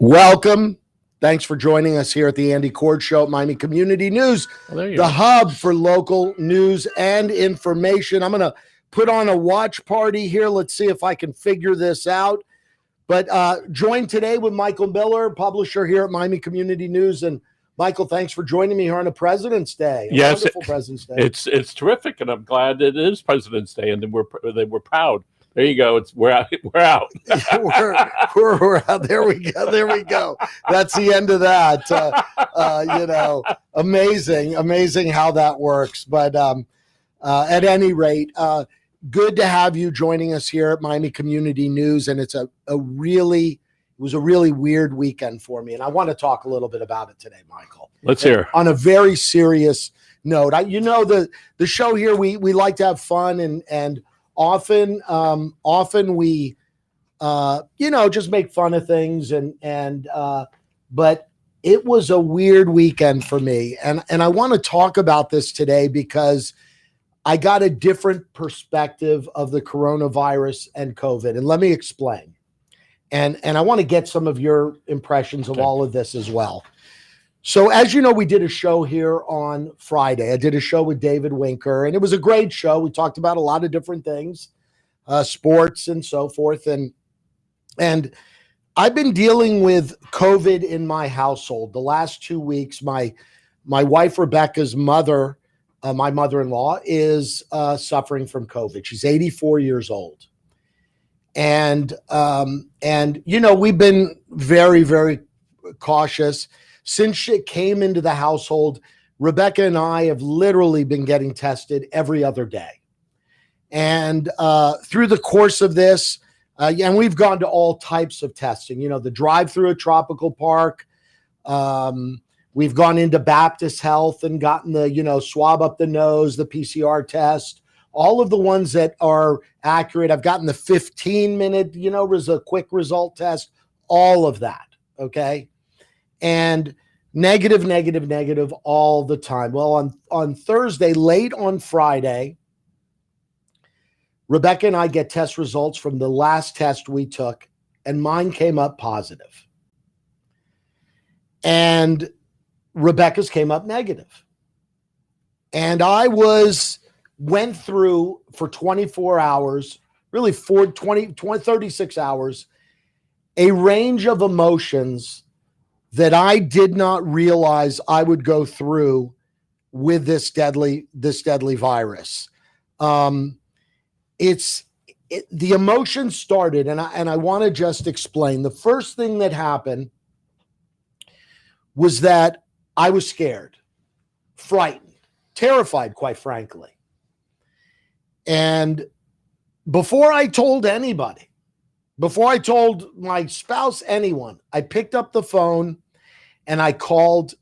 Welcome. Thanks for joining us here at the Andy Korge Show at Miami Community News, the hub for local news and information. I'm going to put on a watch party here. Let's see if I can figure this out. But joined today with Michael Miller, publisher here at Miami Community News. And Michael, thanks for joining me here on a President's Day. Yes, wonderful President's Day. It's terrific, and I'm glad it is President's Day, and we're proud. There you go. We're out. We're out. we're out. There we go. There we go. That's the end of that. Amazing how that works. But at any rate, good to have you joining us here at Miami Community News. And it was a really weird weekend for me. And I want to talk a little bit about it today, Michael. Let's hear. On a very serious note, the show here, we like to have fun and often we, just make fun of things but it was a weird weekend for me. And I want to talk about this today because I got a different perspective of the coronavirus and COVID. And let me explain. And I want to get some of your impressions of all of this as well. So as you know, we did a show here on Friday. I did a show with David Winker, and it was a great show. We talked about a lot of different things, sports and so forth. And I've been dealing with COVID in my household the last 2 weeks. My wife, Rebecca's mother, my mother-in-law, is suffering from COVID. She's 84 years old. And we've been very, very cautious. Since it came into the household, Rebecca and I have literally been getting tested every other day. And through the course of this, and we've gone to all types of testing, the drive-through at Tropical Park. We've gone into Baptist Health and gotten the, swab up the nose, the PCR test, all of the ones that are accurate. I've gotten the 15-minute, a quick result test, all of that. Okay. And negative all the time. Well, on Thursday, late on Friday, Rebecca and I get test results from the last test we took, and mine came up positive. And Rebecca's came up negative. And I went through for 24 hours, really 36 hours, a range of emotions that I did not realize I would go through with this deadly virus. The emotion started, and I want to just explain. The first thing that happened was that I was scared, frightened, terrified, quite frankly. And before I told anybody, before I told my spouse, anyone, I picked up the phone and I called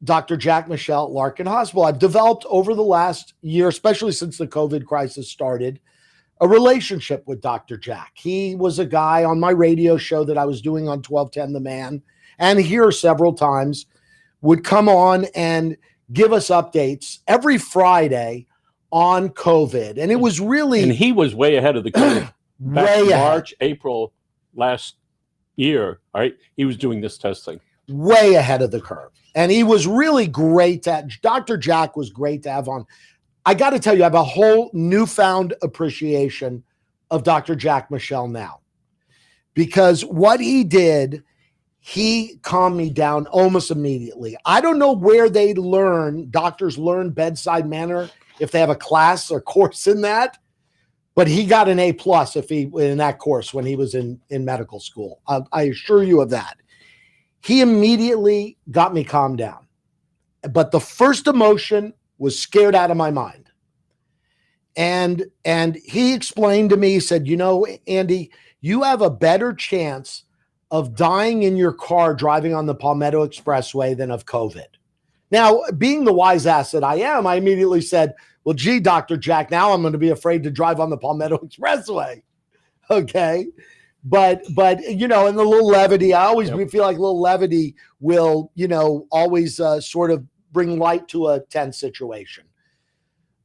Dr. Jack Michelle at Larkin Hospital. I've developed over the last year, especially since the COVID crisis started, a relationship with Dr. Jack. He was a guy on my radio show that I was doing on 1210 The Man, and here several times would come on and give us updates every Friday on COVID. And it was really... And he was way ahead of the curve. Back March, April last year, right? He was doing this testing. Way ahead of the curve. And he was really great Dr. Jack was great to have on. I got to tell you, I have a whole newfound appreciation of Dr. Jack Michelle now. Because what he did, he calmed me down almost immediately. I don't know where doctors learn bedside manner, if they have a class or course in that. But he got an A+ in that course when he was in medical school. I assure you of that. He immediately got me calmed down. But the first emotion was scared out of my mind. And he explained to me, he said, Andy, you have a better chance of dying in your car driving on the Palmetto Expressway than of COVID. Now, being the wise ass that I am, I immediately said, well, gee, Dr. Jack, now I'm going to be afraid to drive on the Palmetto Expressway. Okay. But in the little levity, I always feel like a little levity will, always sort of bring light to a tense situation.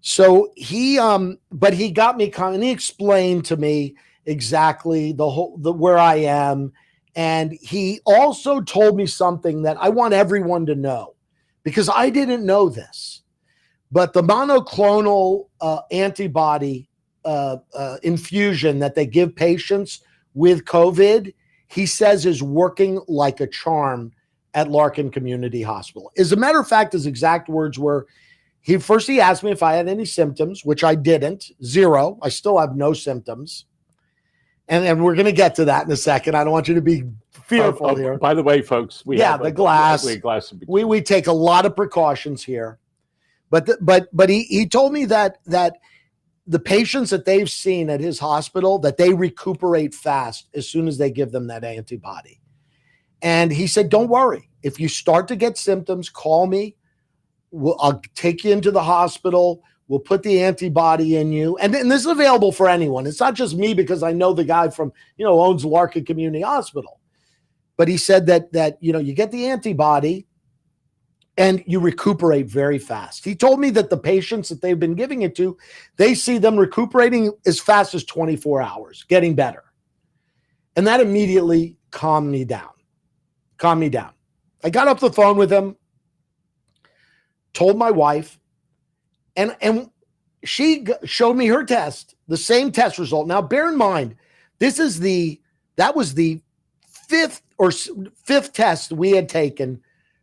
So he got me calm, and he explained to me exactly where I am And he also told me something that I want everyone to know, because I didn't know this. But the monoclonal antibody infusion that they give patients with COVID, he says is working like a charm at Larkin Community Hospital. As a matter of fact, his exact words were, he asked me if I had any symptoms, which I didn't, 0. I still have no symptoms. And we're going to get to that in a second. I don't want you to be fearful here. By the way, folks, we have the glass. We take a lot of precautions here. But he told me that the patients that they've seen at his hospital, that they recuperate fast as soon as they give them that antibody. And he said, don't worry. If you start to get symptoms, call me. I'll take you into the hospital. We'll put the antibody in you. And this is available for anyone. It's not just me, because I know the guy from, owns Larkin Community Hospital. But he said that you get the antibody and you recuperate very fast. He told me that the patients that they've been giving it to, they see them recuperating as fast as 24 hours, getting better. And that immediately calmed me down. I got off the phone with him, told my wife, and she showed me her test, the same test result. Now, bear in mind, that was the fifth test we had taken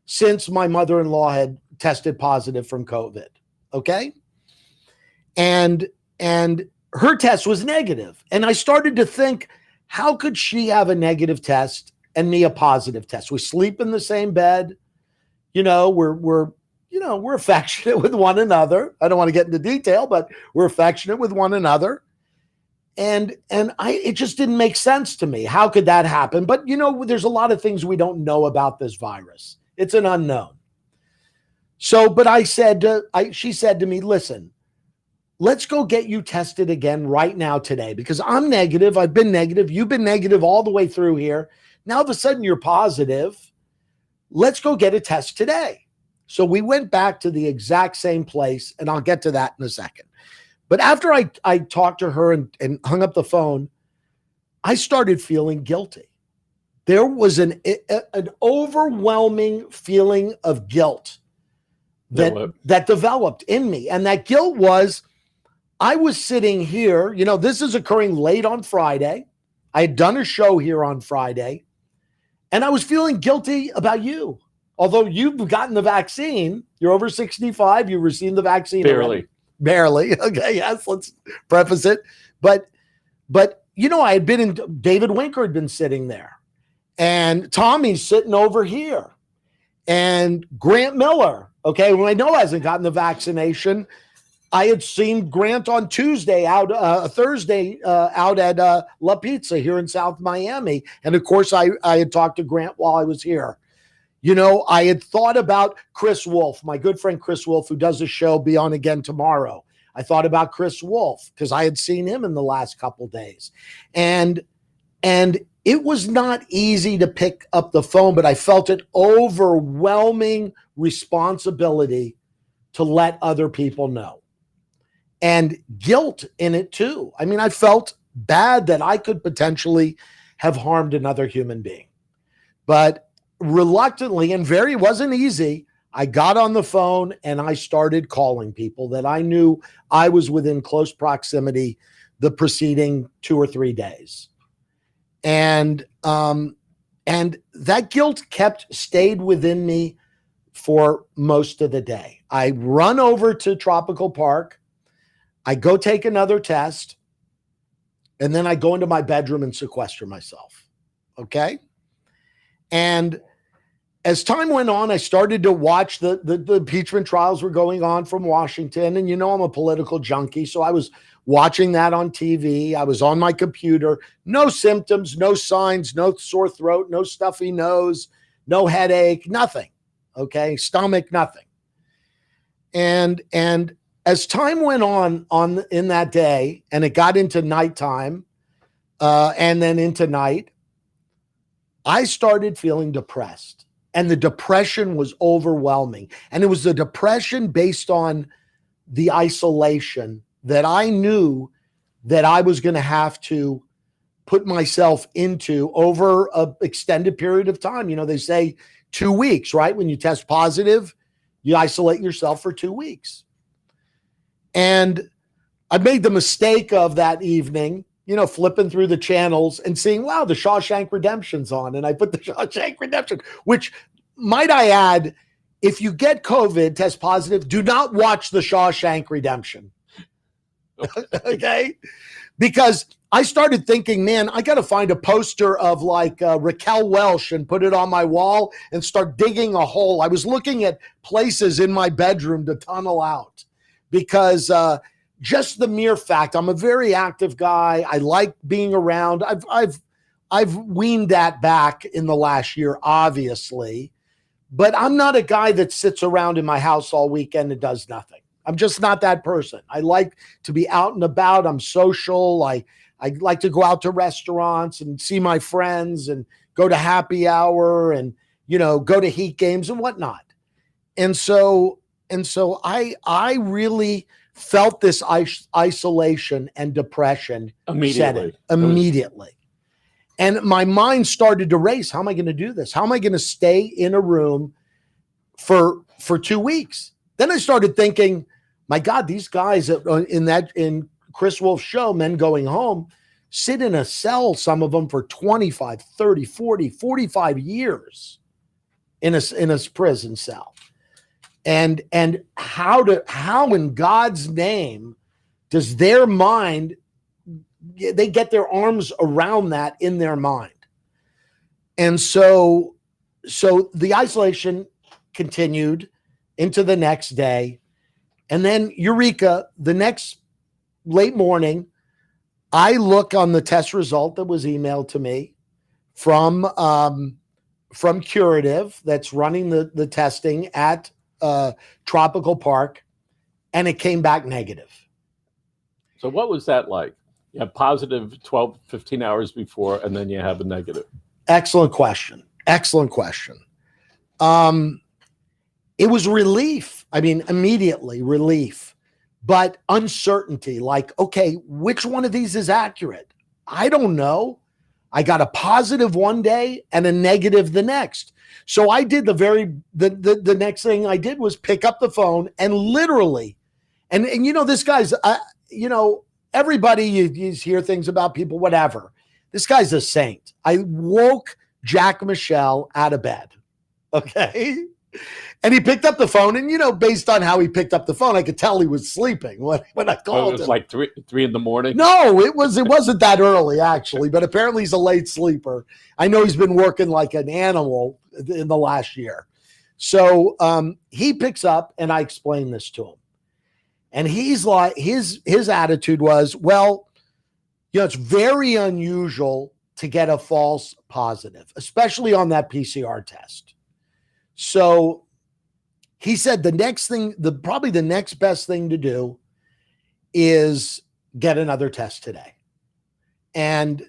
since my mother-in-law had tested positive from COVID. Okay. And her test was negative. And I started to think, how could she have a negative test and me a positive test? We sleep in the same bed. We're affectionate with one another. I don't want to get into detail, but we're affectionate with one another. And it just didn't make sense to me. How could that happen? But there's a lot of things we don't know about this virus. It's an unknown. So, but she said to me, listen, let's go get you tested again right now today, because I'm negative. I've been negative. You've been negative all the way through here. Now, all of a sudden you're positive. Let's go get a test today. So we went back to the exact same place, and I'll get to that in a second. But after I talked to her and hung up the phone, I started feeling guilty. There was an overwhelming feeling of guilt that developed in me. And that guilt was, I was sitting here, this is occurring late on Friday. I had done a show here on Friday, and I was feeling guilty about you. Although you've gotten the vaccine, you're over 65, you've received the vaccine. Barely. Okay, yes, let's preface it. But I had been in, David Winker had been sitting there. And Tommy's sitting over here. And Grant Miller, okay, who I know hasn't gotten the vaccination. I had seen Grant on Thursday out at La Pizza here in South Miami. And of course, I had talked to Grant while I was here. I had thought about Chris Wolf, my good friend Chris Wolf, who does a show, Be On Again tomorrow. I thought about Chris Wolf because I had seen him in the last couple days. And it was not easy to pick up the phone, but I felt an overwhelming responsibility to let other people know. And guilt in it too. I mean, I felt bad that I could potentially have harmed another human being. But reluctantly, and it wasn't easy, I got on the phone and I started calling people that I knew I was within close proximity the preceding 2 or 3 days. And that guilt stayed within me for most of the day. I run over to Tropical Park. I go take another test. And then I go into my bedroom and sequester myself. Okay. And as time went on, I started to watch the impeachment trials were going on from Washington. And I'm a political junkie. So I was watching that on TV. I was on my computer. No symptoms, no signs, no sore throat, no stuffy nose, no headache, nothing. Okay. Stomach, nothing. And as time went on in that day, and it got into nighttime, and then into night, I started feeling depressed. And the depression was overwhelming. And it was the depression based on the isolation that I knew that I was going to have to put myself into over an extended period of time. You know, they say 2 weeks, right? When you test positive, you isolate yourself for 2 weeks. And I made the mistake of that evening, you know, flipping through the channels and seeing, wow, the Shawshank Redemption's on. And I put the Shawshank Redemption, which, might I add, if you get COVID, test positive, do not watch the Shawshank Redemption. Okay? Because I started thinking, man, I got to find a poster of like Raquel Welch and put it on my wall and start digging a hole. I was looking at places in my bedroom to tunnel out because just the mere fact, I'm a very active guy. I like being around. I've weaned that back in the last year, obviously, but I'm not a guy that sits around in my house all weekend and does nothing. I'm just not that person. I like to be out and about. I'm social. I like to go out to restaurants and see my friends and go to happy hour and, you know, go to Heat games and whatnot. And so I really felt this isolation and depression immediately. And my mind started to race. How am I going to do this? How am I going to stay in a room for 2 weeks? Then I started thinking, my God, these guys in Chris Wolf's show, Men Going Home, sit in a cell, some of them for 25, 30, 40, 45 years in a prison cell. And how in God's name does their mind, they get their arms around that in their mind? And so the isolation continued into the next day. And then Eureka, the next late morning, I look on the test result that was emailed to me from Curative that's running the testing at Tropical Park, and it came back negative. So what was that like? You have positive 12, 15 hours before, and then you have a negative. Excellent question. It was relief. I mean, immediately relief, but uncertainty. Like, okay, which one of these is accurate? I don't know. I got a positive one day and a negative the next. So I did the next thing I did was pick up the phone and literally, and you know, this guy's, you know, everybody, you hear things about people, whatever. This guy's a saint. I woke Jack Michelle out of bed. Okay. And he picked up the phone, and, you know, based on how he picked up the phone, I could tell he was sleeping when I called him. It was like three in the morning? No, it wasn't that early, actually, but apparently he's a late sleeper. I know he's been working like an animal in the last year. So he picks up, and I explain this to him. And he's like, his attitude was, well, you know, it's very unusual to get a false positive, especially on that PCR test. So he said the next thing, probably the next best thing to do is get another test today. And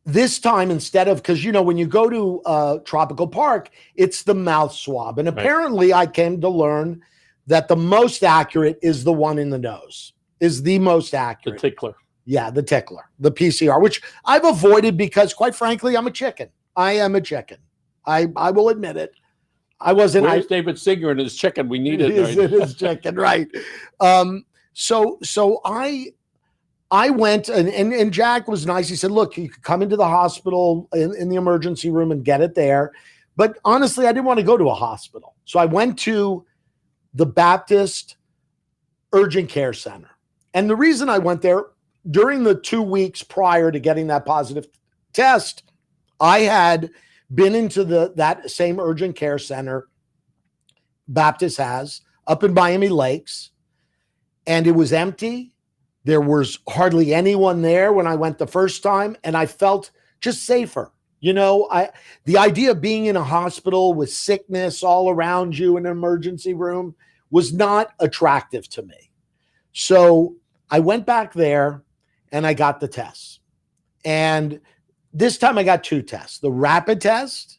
this time, instead of, because, you know, when you go to Tropical Park, it's the mouth swab. And apparently I came to learn that the most accurate is the one in the nose, is the most accurate. The tickler. Yeah, the tickler, the PCR, which I've avoided because, quite frankly, I'm a chicken. I am a chicken. I will admit it. I wasn't. Where's David Singer and his chicken? We need it. His chicken, right? So I went, and Jack was nice. He said, "Look, you could come into the hospital in the emergency room and get it there." But honestly, I didn't want to go to a hospital, so I went to the Baptist Urgent Care Center. And the reason I went there, during the 2 weeks prior to getting that positive test, I had been into that same urgent care center Baptist has up in Miami Lakes, and it was empty. There was hardly anyone there when I went the first time, and I felt just safer. You know, the idea of being in a hospital with sickness all around you in an emergency room was not attractive to me. So I went back there and I got the tests. And this time I got 2 tests, the rapid test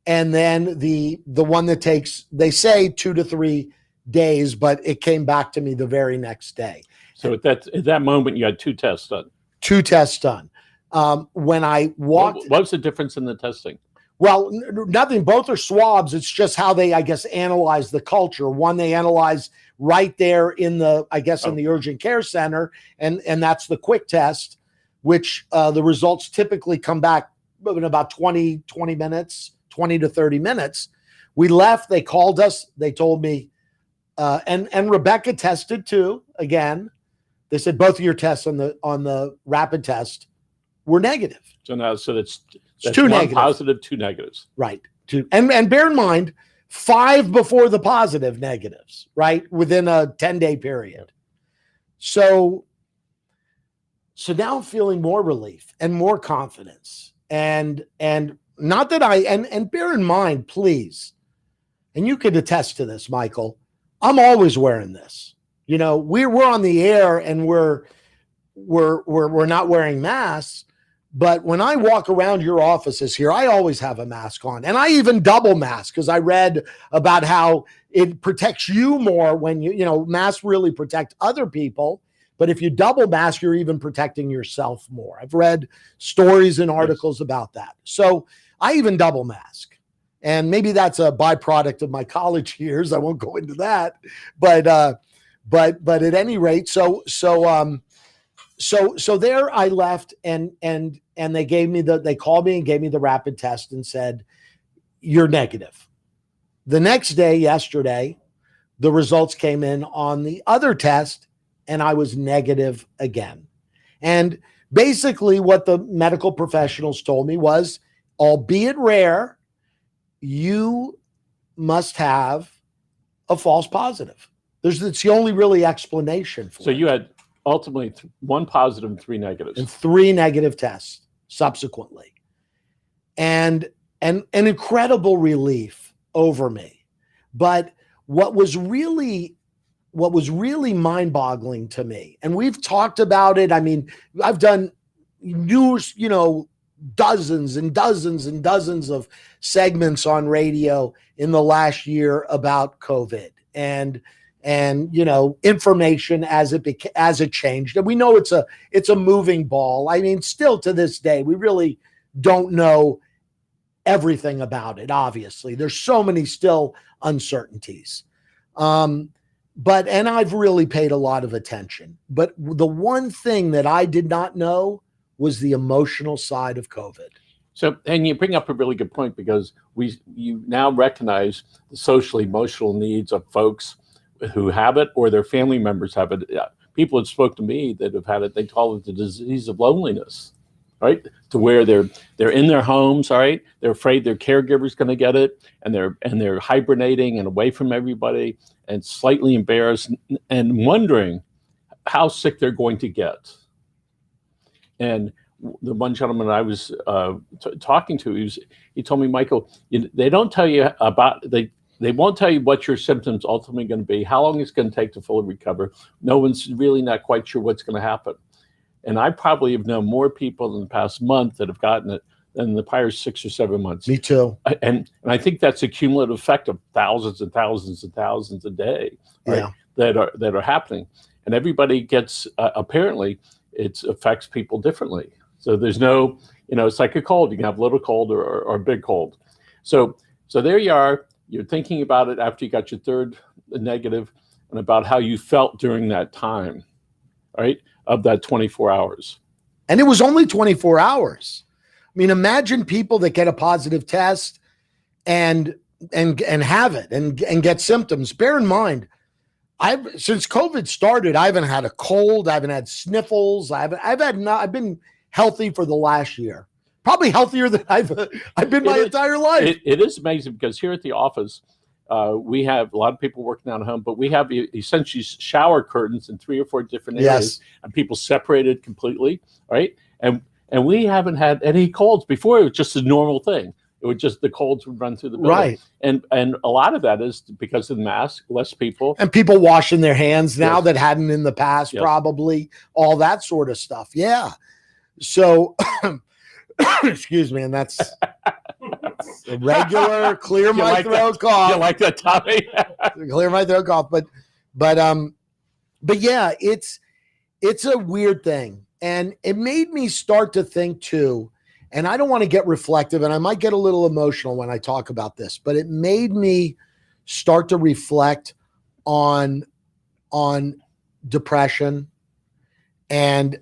and then the one that takes, they say 2 to 3 days, but it came back to me the very next day. So at that moment, you had 2 tests done. 2 tests done. When I walked, what was the difference in the testing? well, nothing. Both are swabs. It's just how they, I guess, analyze the culture. One they analyze right there in the, I guess, in the urgent care center, and that's the quick test, which the results typically come back in about 20 minutes, 20 to 30 minutes. We left. They called us. They told me, and Rebecca tested too. Again, they said both of your tests on the rapid test were negative. So now, that's two one negatives. positive, two negatives. Right. And bear in mind, 5 before the positive negatives, right? Within a 10-day period. So now I'm feeling more relief and more confidence. And not that and bear in mind, please, and you could attest to this, Michael, I'm always wearing this. You know, we're on the air and we're not wearing masks. But when I walk around your offices here, I always have a mask on. And I even double mask because I read about how it protects you more when masks really protect other people. But if you double mask, you're even protecting yourself more. I've read stories and articles about that. So I even double mask. And maybe that's a byproduct of my college years. I won't go into that. But at any rate, so there I left and they called me and gave me the rapid test and said, you're negative. The next day, yesterday, the results came in on the other test and I was negative again. And basically what the medical professionals told me was, albeit rare, you must have a false positive. It's the only really explanation for it. So you had ultimately 1 positive and 3 negatives. And 3 negative tests subsequently. And an incredible relief over me. But what was really mind-boggling to me, and we've talked about it. I mean, I've done news, dozens and dozens and dozens of segments on radio in the last year about COVID and information as it changed. And we know it's a moving ball. I mean, still to this day, we really don't know everything about it. Obviously, there's so many still uncertainties. And I've really paid a lot of attention. But the one thing that I did not know was the emotional side of COVID. So, and you bring up a really good point because you now recognize the social emotional needs of folks who have it or their family members have it. People had spoke to me that have had it. They call it the disease of loneliness, right? To where they're in their homes, all right? They're afraid their caregiver's going to get it, and they're hibernating and away from everybody and slightly embarrassed and wondering how sick they're going to get. And the one gentleman I was talking to, he told me, Michael, they don't tell you about They won't tell you what your symptoms ultimately going to be, how long it's going to take to fully recover. No one's really not quite sure what's going to happen. And I probably have known more people in the past month that have gotten it than the prior 6 or 7 months. Me too. And I think that's a cumulative effect of thousands and thousands and thousands a day, right? Yeah. that are happening. And everybody gets, apparently, it affects people differently. So there's no, it's like a cold. You can have a little cold or a big cold. So there you are. You're thinking about it after you got your 3rd negative and about how you felt during that time, right, of that 24 hours. And it was only 24 hours. I mean, imagine people that get a positive test and have it and get symptoms. Bear in mind, since COVID started, I haven't had a cold. I haven't had sniffles. I've been healthy for the last year. Probably healthier than I've been my entire life. It is amazing because here at the office, we have a lot of people working out at home, but we have essentially shower curtains in 3 or 4 different areas, and people separated completely, right? And we haven't had any colds before. It was just a normal thing. It would just the colds would run through the building, right? And a lot of that is because of the mask, less people, and people washing their hands now that hadn't in the past, probably all that sort of stuff. Yeah. So. Excuse me, and that's a regular clear my throat cough. You like that, Tommy? Clear my throat cough, but yeah, it's a weird thing, And it made me start to think too, and I don't want to get reflective, and I might get a little emotional when I talk about this, but it made me start to reflect on depression. And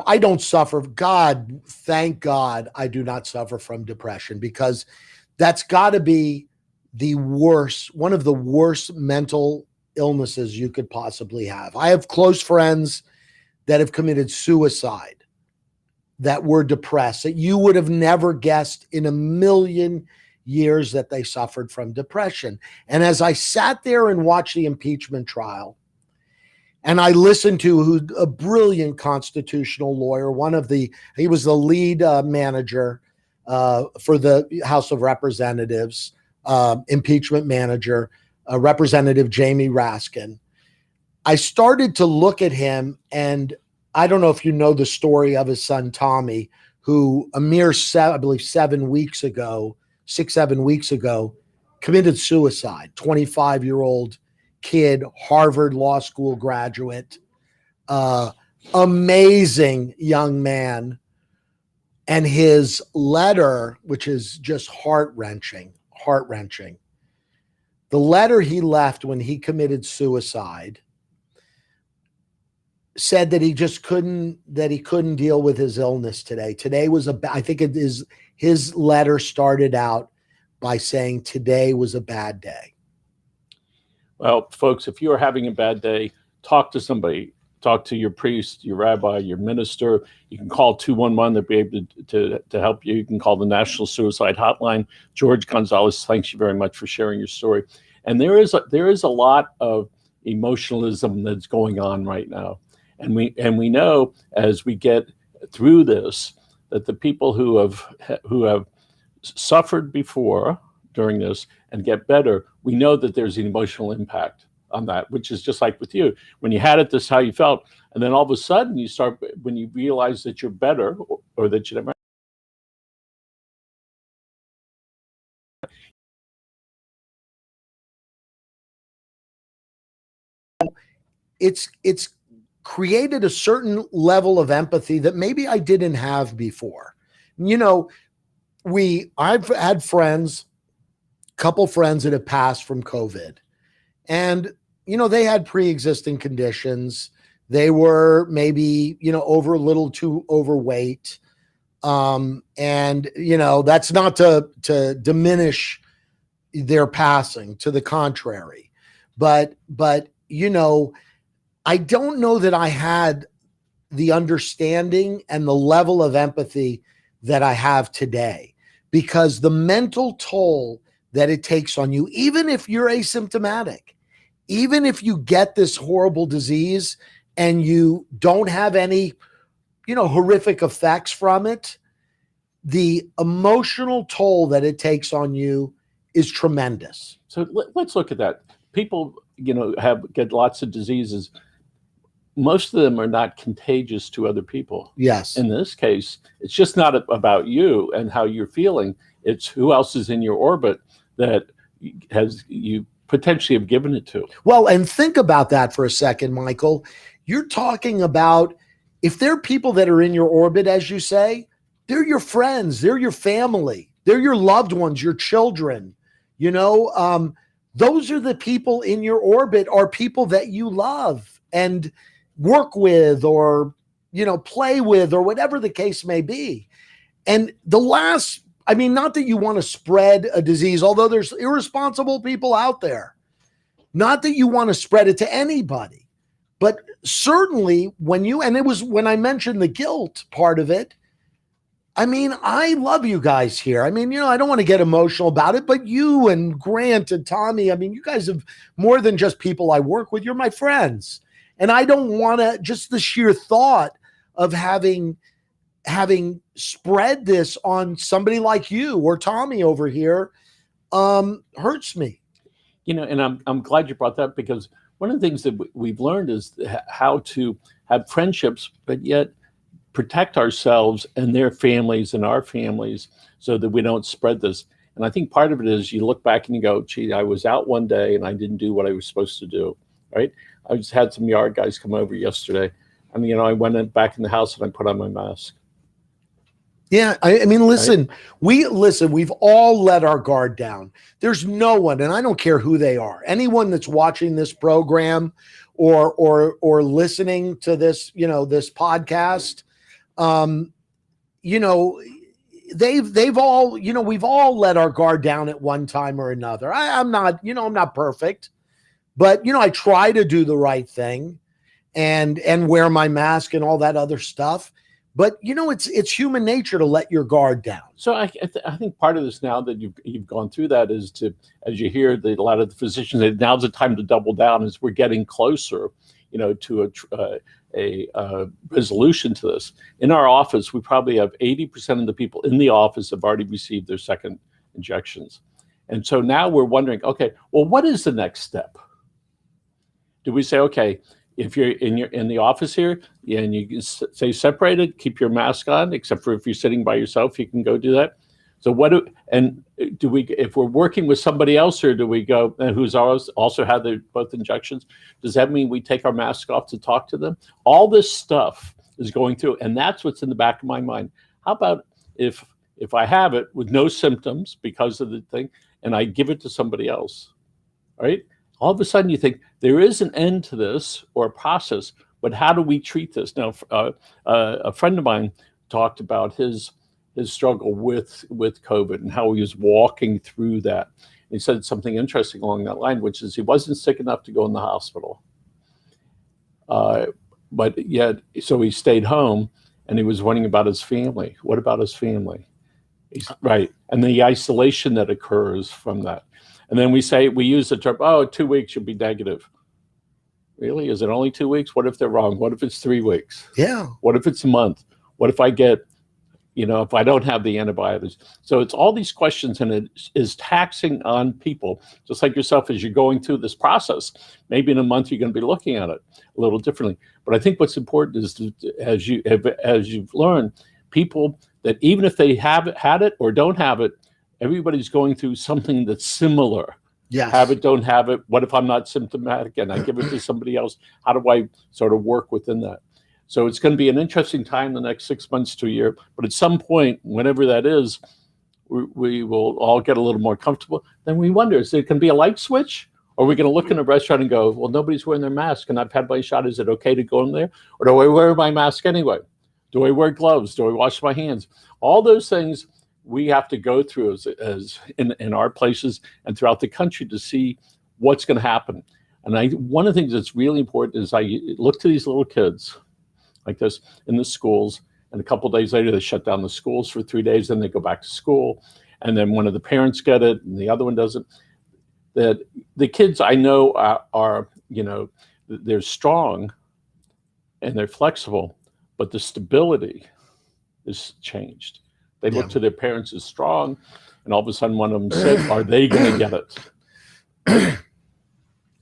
I don't suffer. God, thank God, I do not suffer from depression, because that's got to be one of the worst mental illnesses you could possibly have. I have close friends that have committed suicide, that were depressed, that you would have never guessed in a million years that they suffered from depression. And as I sat there and watched the impeachment trial, and I listened to a brilliant constitutional lawyer, he was the lead manager for the House of Representatives, impeachment manager, Representative Jamie Raskin. I started to look at him, and I don't know if you know the story of his son, Tommy, who a mere 7 weeks ago, committed suicide. 25-year-old kid, Harvard Law School graduate, amazing young man. And his letter, which is just heart-wrenching. The letter he left when he committed suicide said that he couldn't deal with his illness today. Today was I think it is, his letter started out by saying today was a bad day. Well, folks, if you are having a bad day, talk to somebody. Talk to your priest, your rabbi, your minister. You can call 211. They'll be able to help you. You can call the National Suicide Hotline. George Gonzalez, thanks you very much for sharing your story. And there is a lot of emotionalism that's going on right now. And we know as we get through this that the people who have suffered before during this and get better, we know that there's an emotional impact on that, which is just like with you. When you had it, this is how you felt. And then all of a sudden when you realize that you're better or that you never. It's created a certain level of empathy that maybe I didn't have before. I've had couple friends that have passed from COVID, and they had pre-existing conditions. They were maybe a little too overweight, and that's not to diminish their passing. To the contrary, but I don't know that I had the understanding and the level of empathy that I have today, because the mental toll that it takes on you, even if you're asymptomatic, even if you get this horrible disease and you don't have any, horrific effects from it, the emotional toll that it takes on you is tremendous. So let's look at that. People, get lots of diseases. Most of them are not contagious to other people. Yes. In this case, it's just not about you and how you're feeling. It's who else is in your orbit that you potentially have given it to. Well, and think about that for a second, Michael. You're talking about, if there are people that are in your orbit, as you say, they're your friends, they're your family, they're your loved ones, your children. Those are the people in your orbit, are people that you love and work with, or play with, or whatever the case may be. And not that you want to spread a disease, although there's irresponsible people out there, not that you want to spread it to anybody, but certainly when I mentioned the guilt part of it, I love you guys here. I don't want to get emotional about it, but you and Grant and Tommy, you guys have more than just people I work with. You're my friends. And I don't want to, just the sheer thought of having spread this on somebody like you or Tommy over here hurts me. And I'm glad you brought that, because one of the things that we've learned is how to have friendships, but yet protect ourselves and their families and our families so that we don't spread this. And I think part of it is you look back and you go, gee, I was out one day and I didn't do what I was supposed to do, right? I just had some yard guys come over yesterday, And, I went back in the house and I put on my mask. Yeah, I mean, listen, we've all let our guard down. There's no one, and I don't care who they are, anyone that's watching this program or listening to this, this podcast, you know, they've all, we've all let our guard down at one time or another. I'm not perfect, but I try to do the right thing and wear my mask and all that other stuff. But it's human nature to let your guard down. So I think part of this now that you've gone through that is to, as you hear a lot of the physicians say, now's the time to double down as we're getting closer, to a resolution to this. In our office, we probably have 80% of the people in the office have already received their second injections, and so now we're wondering, okay, well, what is the next step? Do we say, okay, if you're in the office here and you stay separated, keep your mask on, except for if you're sitting by yourself, you can go do that. So do we, if we're working with somebody else, or do we go, who's also had both injections, does that mean we take our mask off to talk to them? All this stuff is going through, and that's what's in the back of my mind. How about if I have it with no symptoms because of the thing, and I give it to somebody else, right? All of a sudden you think there is an end to this or a process, but how do we treat this? Now, a friend of mine talked about his struggle with COVID and how he was walking through that. He said something interesting along that line, which is he wasn't sick enough to go in the hospital. But yet, so he stayed home and he was wondering about his family. What about his family? Right. And the isolation that occurs from that. And then we use the term, 2 weeks you'll be negative. Really? Is it only 2 weeks? What if they're wrong? What if it's 3 weeks? Yeah. What if it's a month? What if I get, if I don't have the antibiotics? So it's all these questions, and it is taxing on people, just like yourself, as you're going through this process. Maybe in a month you're going to be looking at it a little differently. But I think what's important is as you've learned, people that even if they have had it or don't have it, everybody's going through something that's similar. Yes. Have it, don't have it. What if I'm not symptomatic and I give it to somebody else? How do I sort of work within that? So it's going to be an interesting time the next 6 months to a year. But at some point, whenever that is, we will all get a little more comfortable. Then we wonder, is it going to be a light switch? Or are we going to look in a restaurant and go, well, nobody's wearing their mask and I've had my shot. Is it okay to go in there? Or do I wear my mask anyway? Do I wear gloves? Do I wash my hands? All those things we have to go through as in our places and throughout the country to see what's going to happen. And one of the things that's really important is I look to these little kids like this in the schools, and a couple of days later they shut down the schools for 3 days, then they go back to school, and then one of the parents get it and the other one doesn't. That the kids I know are they're strong and they're flexible, but the stability is changed. They look to their parents as strong, and all of a sudden one of them sick. Are they going to get it?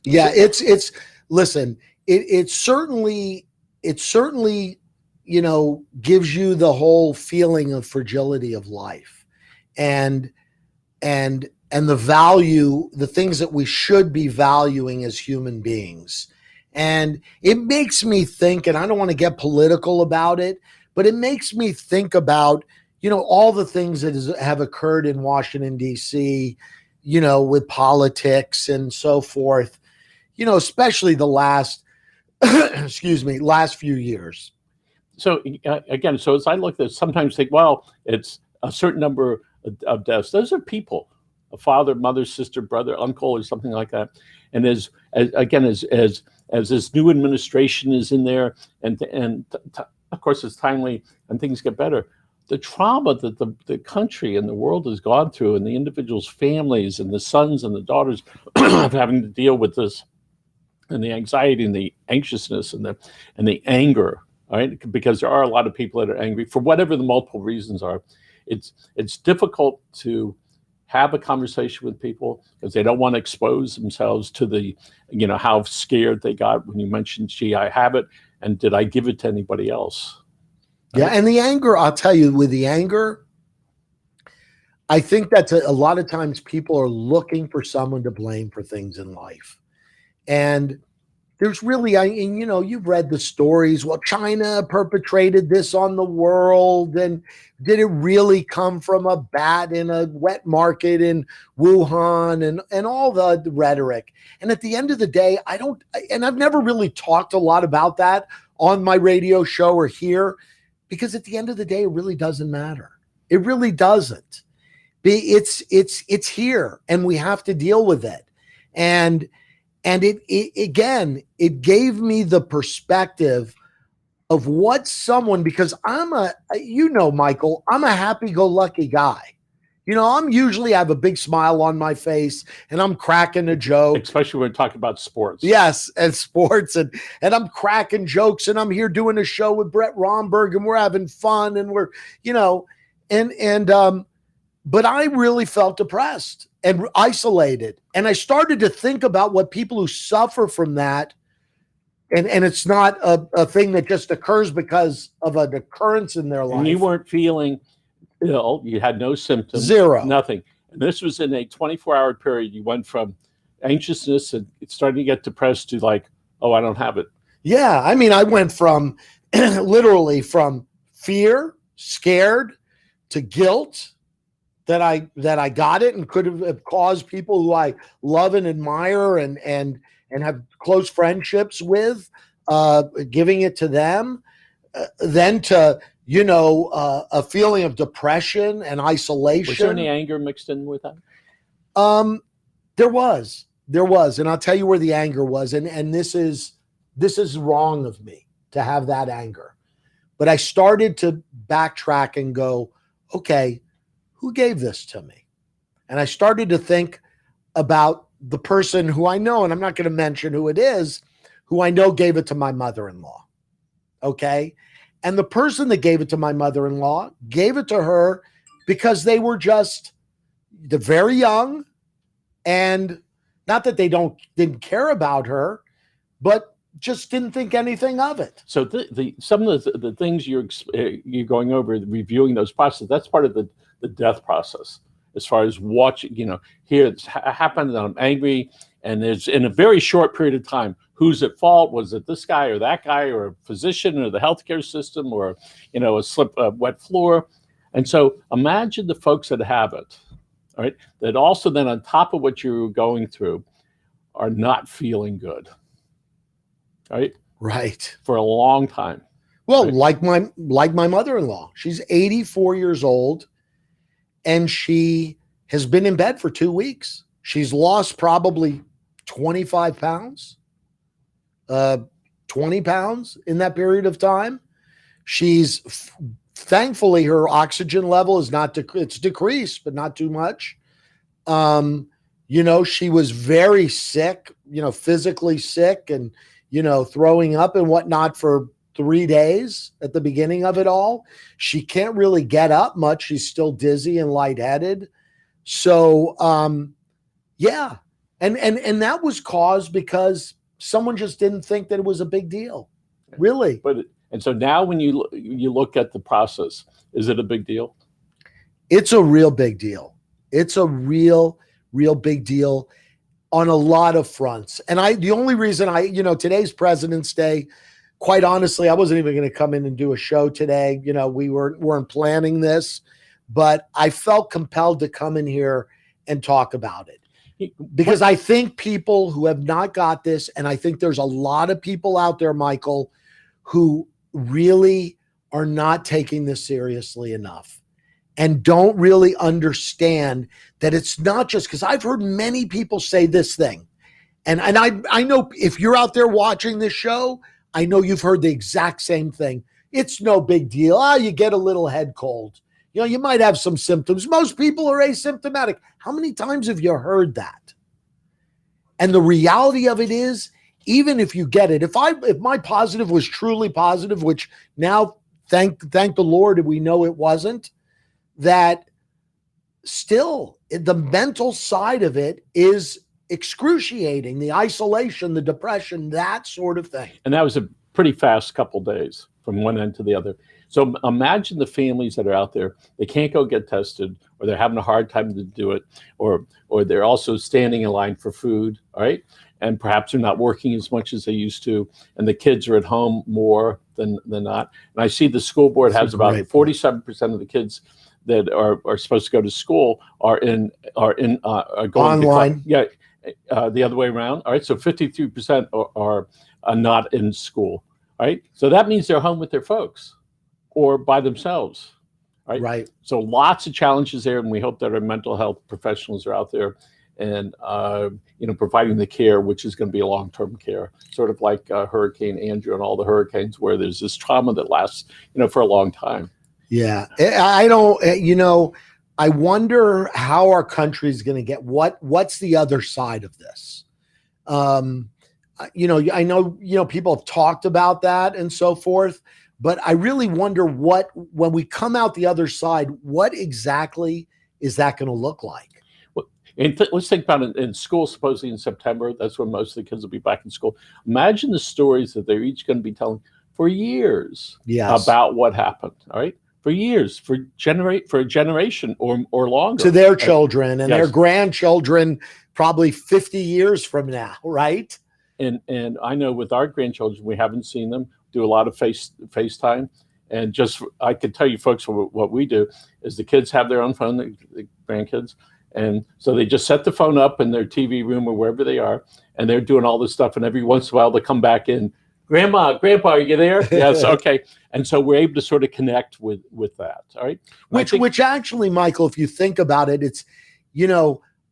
Yeah, it's listen, it certainly gives you the whole feeling of fragility of life and the value, the things that we should be valuing as human beings. And it makes me think, and I don't want to get political about it, but it makes me think about all the things that have occurred in Washington, D.C., with politics and so forth, especially the last, last few years. So again, so as I look at this, sometimes think, well, it's a certain number of deaths. Those are people, a father, mother, sister, brother, uncle, or something like that. And as this new administration is in there, and of course it's timely and things get better, the trauma that the country and the world has gone through, and the individuals' families and the sons and the daughters of having to deal with this, and the anxiety and the anxiousness and the anger, right? Because there are a lot of people that are angry for whatever the multiple reasons are. It's difficult to have a conversation with people because they don't want to expose themselves to the, how scared they got when you mentioned, gee, I have it, and did I give it to anybody else? Yeah, and the anger, I'll tell you, with the anger, I think that's a lot of times people are looking for someone to blame for things in life. And there's really, and you've read the stories. Well, China perpetrated this on the world, and did it really come from a bat in a wet market in Wuhan, and all the rhetoric? And at the end of the day, I've never really talked a lot about that on my radio show or here, because at the end of the day, it really doesn't matter. It really doesn't. It's here, and we have to deal with it. And it gave me the perspective of what someone, because Michael, I'm a happy-go-lucky guy. I'm usually have a big smile on my face, and I'm cracking a joke. Especially when we're talking about sports. Yes, and sports, and I'm cracking jokes, and I'm here doing a show with Brett Romberg, and we're having fun, and we're, but I really felt depressed and isolated. And I started to think about what people who suffer from that, and it's not a thing that just occurs because of an occurrence in their life. And you weren't feeling ill. You had no symptoms. Zero. Nothing. And this was in a 24-hour period. You went from anxiousness and it's starting to get depressed to like, oh, I don't have it. Yeah. I mean, I went from literally from fear, scared, to guilt that I got it and could have caused people who I love and admire and have close friendships with, giving it to them, then to, a feeling of depression and isolation. Was there any anger mixed in with that? There was, and I'll tell you where the anger was. And this is wrong of me to have that anger, but I started to backtrack and go, okay, who gave this to me? And I started to think about the person who I know, and I'm not going to mention who it is, who I know gave it to my mother-in-law. Okay. And the person that gave it to my mother-in-law gave it to her because they were they're very young, and not that they didn't care about her, but just didn't think anything of it. So some of the things you're going over, reviewing those processes, that's part of the death process. As far as watching, here it's happened, and I'm angry, and there's in a very short period of time, who's at fault? Was it this guy or that guy, or a physician, or the healthcare system, or a wet floor? And so imagine the folks that have it, all right, that also then on top of what you're going through are not feeling good, right, for a long time. Well, right? like my mother-in-law, she's 84 years old. And she has been in bed for 2 weeks. She's lost probably 25 pounds, 20 pounds in that period of time. Thankfully, her oxygen level is it's decreased, but not too much. She was very sick, physically sick, and, throwing up and whatnot for 3 days at the beginning of it all. She can't really get up much. She's still dizzy and lightheaded. So, yeah. And that was caused because someone just didn't think that it was a big deal. Really. And so now when you look at the process, is it a big deal? It's a real big deal. It's a real big deal on a lot of fronts. And the only reason today's President's Day, quite honestly, I wasn't even going to come in and do a show today. We weren't planning this, but I felt compelled to come in here and talk about it because I think people who have not got this, and I think there's a lot of people out there, Michael, who really are not taking this seriously enough and don't really understand that it's not just because I've heard many people say this thing. And I know if you're out there watching this show, I know you've heard the exact same thing. It's no big deal. You get a little head cold. You might have some symptoms. Most people are asymptomatic. How many times have you heard that? And the reality of it is, even if you get it, if my positive was truly positive, which now, thank the Lord, we know it wasn't, that still the mental side of it is excruciating, the isolation, the depression, that sort of thing. And that was a pretty fast couple days from one end to the other. So imagine the families that are out there, they can't go get tested, or they're having a hard time to do it, or they're also standing in line for food, all right? And perhaps they're not working as much as they used to, and the kids are at home more than not. And I see the school board has about 47% of the kids that are supposed to go to school are going online. The other way around. All right, so 53% are not in school. All right, so that means they're home with their folks or by themselves. Right. So lots of challenges there, and we hope that our mental health professionals are out there and providing the care, which is going to be a long-term care, sort of like Hurricane Andrew and all the hurricanes, where there's this trauma that lasts for a long time. Yeah, I don't. I wonder how our country is going to get. What's the other side of this? I know people have talked about that and so forth. But I really wonder when we come out the other side, what exactly is that going to look like? Well, let's think about it in school, supposedly in September. That's when most of the kids will be back in school. Imagine the stories that they're each going to be telling for years about what happened, all right? For years, for a generation or longer. To their children and their grandchildren, probably 50 years from now, right? And I know with our grandchildren, we haven't seen them. Do a lot of FaceTime, and I could tell you folks what we do is the kids have their own phone, the grandkids, and so they just set the phone up in their TV room or wherever they are, and they're doing all this stuff, and every once in a while they come back in, Grandma, Grandpa, are you there? Yes, okay. And so we're able to sort of connect with that, all right? Which actually, Michael, if you think about it, it's,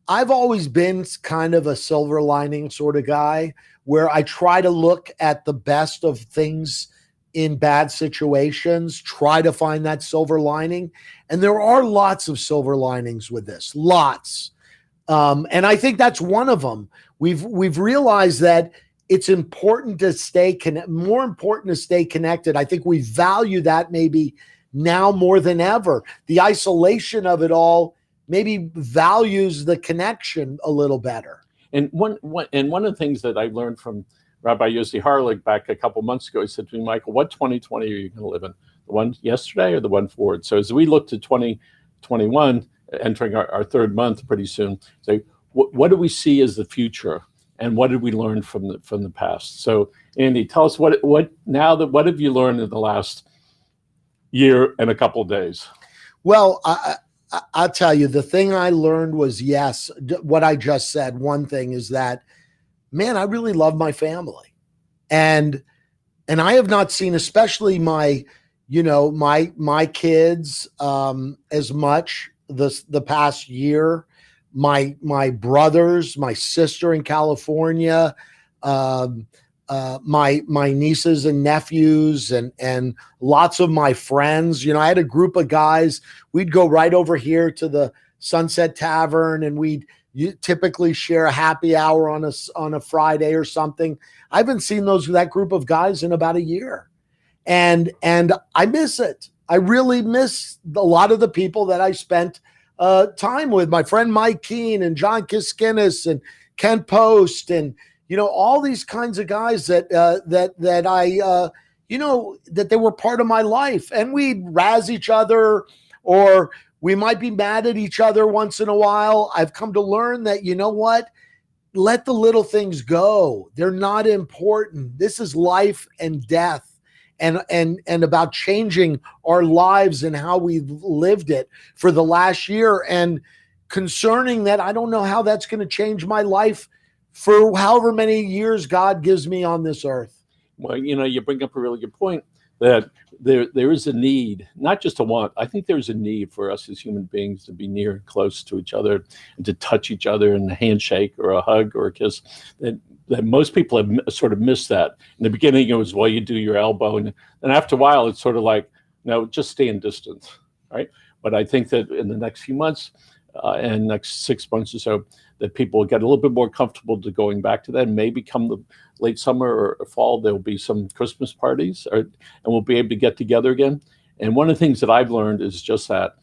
I've always been kind of a silver lining sort of guy, where I try to look at the best of things in bad situations, try to find that silver lining. And there are lots of silver linings with this, lots. And I think that's one of them. We've realized that it's important to more important to stay connected. I think we value that maybe now more than ever. The isolation of it all maybe values the connection a little better. And one of the things that I learned from Rabbi Yossi Harlig back a couple months ago, he said to me, Michael, what 2020 are you going to live in? The one yesterday or the one forward? So as we look to 2021, entering our third month pretty soon, say, what do we see as the future? And what did we learn from the past? So Andy, tell us what have you learned in the last year and a couple of days? Well, I'll tell you, the thing I learned was, what I just said. One thing is that, man, I really love my family. And I have not seen, especially my kids as much the past year. My brothers, my sister in California, my nieces and nephews, and lots of my friends. I had a group of guys. We'd go right over here to the Sunset Tavern, and we'd typically share a happy hour on a Friday or something. I haven't seen that group of guys in about a year, and I miss it. I really miss a lot of the people that I spent time with. My friend Mike Keene and John Kiskinis and Ken Post, and all these kinds of guys that I that they were part of my life, and we'd razz each other, or we might be mad at each other once in a while. I've come to learn that, let the little things go. They're not important. This is life and death, and about changing our lives and how we've lived it for the last year. And concerning that, I don't know how that's going to change my life for however many years God gives me on this earth. Well, you bring up a really good point, that there is a need, not just a want. I think there's a need for us as human beings to be near and close to each other, and to touch each other in a handshake or a hug or a kiss. That most people have sort of missed that. In the beginning, it was, well, you do your elbow. And after a while, it's sort of like, no, just stay in distance, right? But I think that in the next few months and next 6 months or so, that people will get a little bit more comfortable to going back to that. Maybe come the late summer or fall, there'll be some Christmas parties, and we'll be able to get together again. And one of the things that I've learned is just that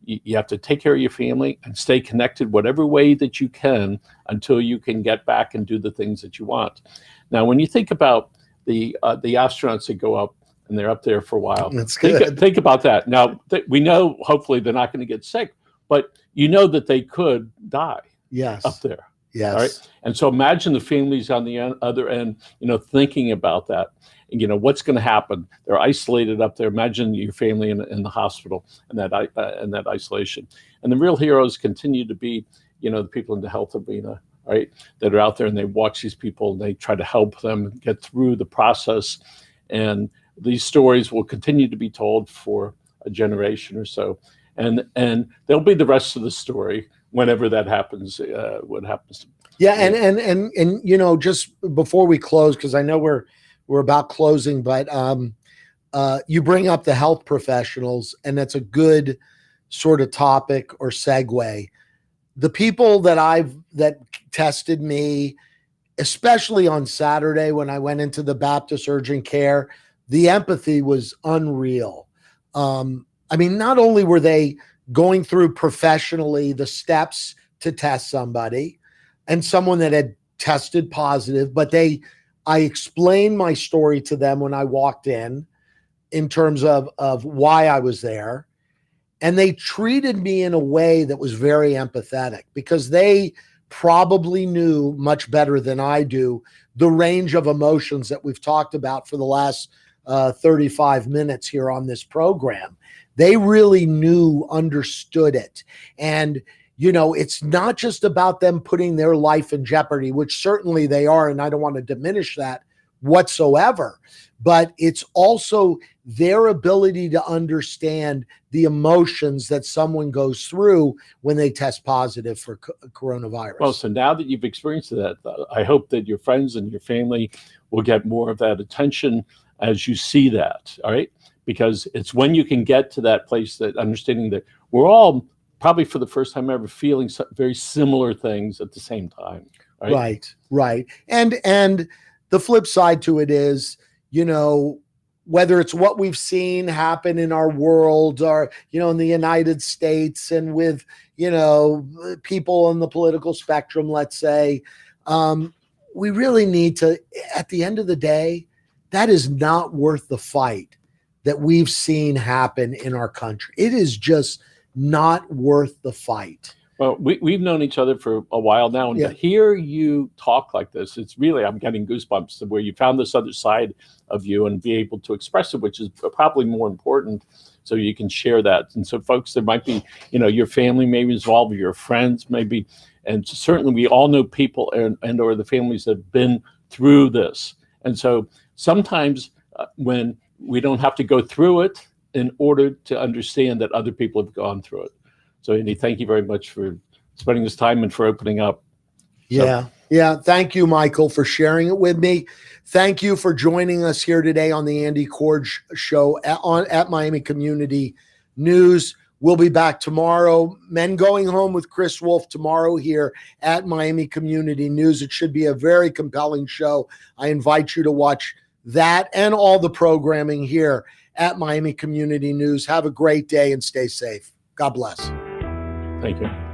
you have to take care of your family and stay connected whatever way that you can until you can get back and do the things that you want. Now, when you think about the astronauts that go up and they're up there for a while, that's good. Think about that. Now, we know hopefully they're not going to get sick, but you know that they could die Yes. up there. Yes. All right. And so imagine the families on the other end, thinking about that. And, what's going to happen? They're isolated up there. Imagine your family in the hospital and that isolation. And the real heroes continue to be, the people in the health arena, right? That are out there and they watch these people and they try to help them get through the process. And these stories will continue to be told for a generation or so. And there'll be the rest of the story whenever that happens, what happens. Yeah. And just before we close, because I know we're about closing, but you bring up the health professionals, and that's a good sort of topic or segue. The people that tested me, especially on Saturday when I went into the Baptist urgent care, the empathy was unreal. Not only were they going through professionally the steps to test somebody and someone that had tested positive, but I explained my story to them when I walked in terms of why I was there. And they treated me in a way that was very empathetic, because they probably knew much better than I do the range of emotions that we've talked about for the last 35 minutes here on this program. They really understood it. And, it's not just about them putting their life in jeopardy, which certainly they are, and I don't want to diminish that whatsoever, but it's also their ability to understand the emotions that someone goes through when they test positive for coronavirus. Well, so now that you've experienced that, I hope that your friends and your family will get more of that attention as you see that, all right? Because it's when you can get to that place, that understanding that we're all probably for the first time ever feeling very similar things at the same time. Right. And the flip side to it is, whether it's what we've seen happen in our world or, in the United States and with, people on the political spectrum, let's say, we really need to, at the end of the day, that is not worth the fight that we've seen happen in our country. It is just not worth the fight. Well, we've known each other for a while now, and to hear you talk like this, it's really, I'm getting goosebumps where you found this other side of you and be able to express it, which is probably more important, so you can share that. And so folks, there might be, your family may be involved, your friends maybe, and certainly we all know people and or the families that have been through this. And so sometimes when we don't have to go through it in order to understand that other people have gone through it. So, Andy, thank you very much for spending this time and for opening up. Yeah. Thank you, Michael, for sharing it with me. Thank you for joining us here today on the Andy Korge Show at Miami Community News. We'll be back tomorrow. Men Going Home with Chris Wolf tomorrow here at Miami Community News. It should be a very compelling show. I invite you to watch that and all the programming here at Miami Community News. Have a great day and stay safe. God bless. Thank you.